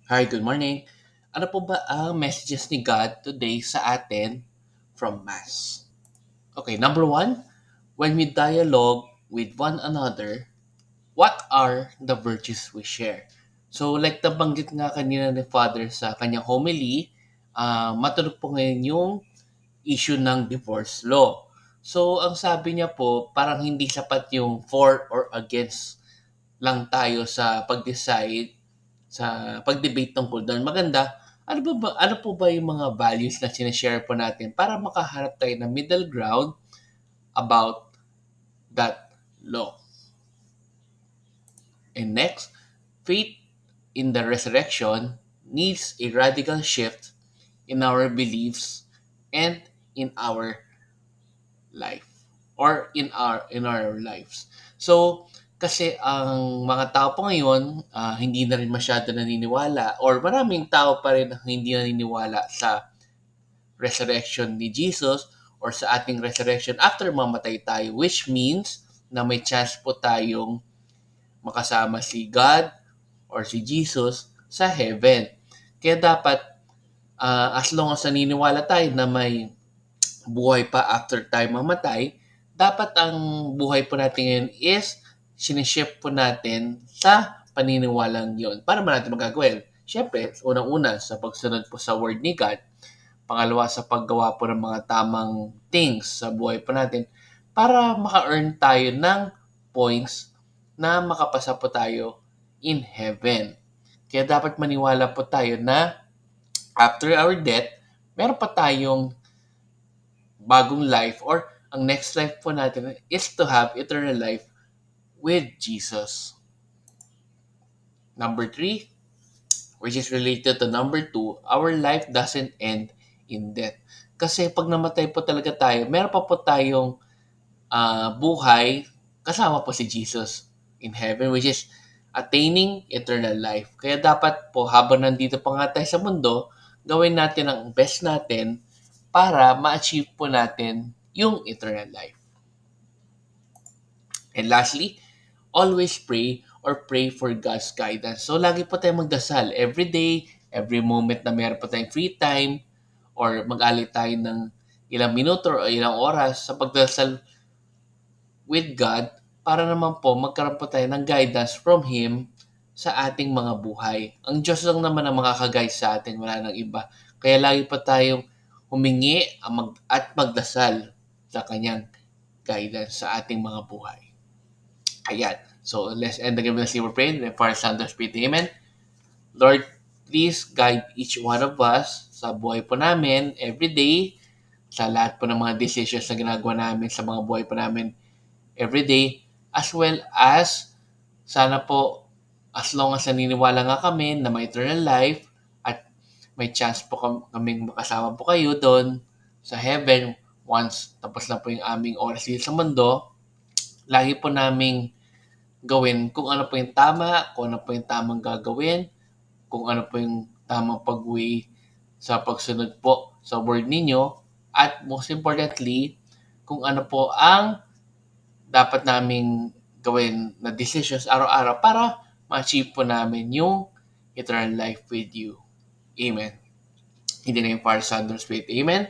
Hi, good morning. Ano po ba ang messages ni God today sa atin from Mass? Okay, number one, when we dialogue with one another, what are the virtues we share? So, like nabanggit nga kanina ni Father sa kanyang homily, matunog po ngayon yung issue ng divorce law. So, ang sabi niya po, parang hindi sapat yung for or against lang tayo sa pag-decide sa pag-debate tungkol doon. Maganda, ano po ba yung mga values na sinashare po natin para makahanap tayo ng middle ground about that law. And next, faith in the resurrection needs a radical shift in our beliefs and in our life or in our lives. So, kasi ang mga tao po ngayon, hindi na rin masyado naniniwala or maraming tao pa rin ang hindi naniniwala sa resurrection ni Jesus or sa ating resurrection after mamatay tayo, which means na may chance po tayong makasama si God or si Jesus sa heaven. Kaya dapat, as long as naniniwala tayo na may buhay pa after tayo mamatay, dapat ang buhay po natin ngayon is sinishift po natin sa paniniwalang yon. Para ba natin magagawin? Siyempre, unang-una sa pagsunod po sa word ni God, pangalawa sa paggawa po ng mga tamang things sa buhay po natin para maka-earn tayo ng points na makapasa po tayo in heaven. Kaya dapat maniwala po tayo na after our death, meron pa tayong bagong life or ang next life po natin is to have eternal life with Jesus. Number three, which is related to number two, our life doesn't end in death. Kasi pag namatay po talaga tayo, meron pa po tayong buhay kasama po si Jesus in heaven, which is attaining eternal life. Kaya dapat po habang nandito pa nga tayo sa mundo, gawin natin ang best natin para ma-achieve po natin yung eternal life. And lastly, always pray or pray for God's guidance. So, lagi po tayong magdasal. Every day, every moment na meron po tayong free time or mag-alit tayo ng ilang minuto o ilang oras sa pagdasal with God para naman po magkaroon po tayo ng guidance from Him sa ating mga buhay. Ang Diyos lang naman ang makaka-guide sa atin, wala nang iba. Kaya lagi pa tayong humingi at magdasal sa Kanyang guidance sa ating mga buhay. Ayan. So, let's end the game with a silver prayer. The Father, Son, and Spirit. Amen. Lord, please guide each one of us sa buhay po namin every day, sa lahat po ng mga decisions na ginagawa namin sa mga buhay po namin every day, as well as sana po as long as naniniwala nga kami na may eternal life at may chance po kaming makasama po kayo doon sa heaven once tapos na po yung aming oras dito sa mundo, lagi po naming gawin kung ano po yung tama, kung ano po yung tamang gagawin, kung ano po yung tamang pag-way sa pagsunod po sa word ninyo, at most importantly, kung ano po ang dapat naming gawin na decisions araw-araw para ma-achieve po namin yung eternal life with you. Amen. In the name of Father, Son, and Spirit. Amen.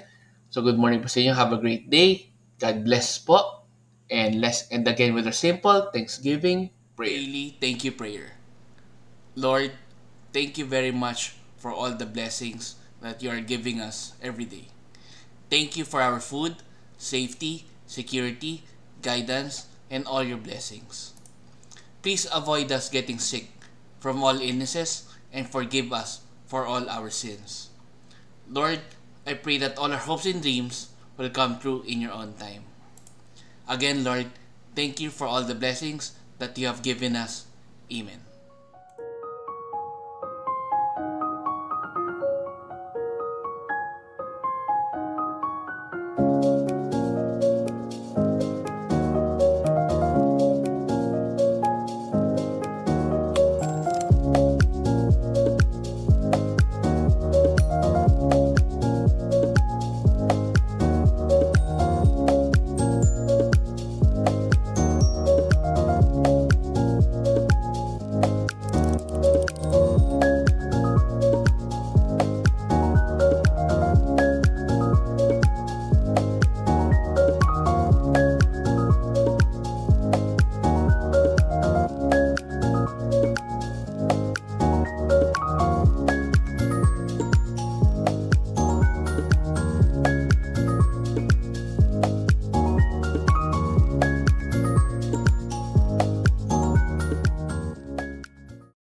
So good morning po sa inyo. Have a great day. God bless po. And let's end again with a simple Thanksgiving prayer. Daily thank you prayer. Lord, thank you very much for all the blessings that you are giving us every day. Thank you for our food, safety, security, guidance, and all your blessings. Please avoid us getting sick from all illnesses and forgive us for all our sins. Lord, I pray that all our hopes and dreams will come true in your own time. Again, Lord, thank you for all the blessings that you have given us. Amen.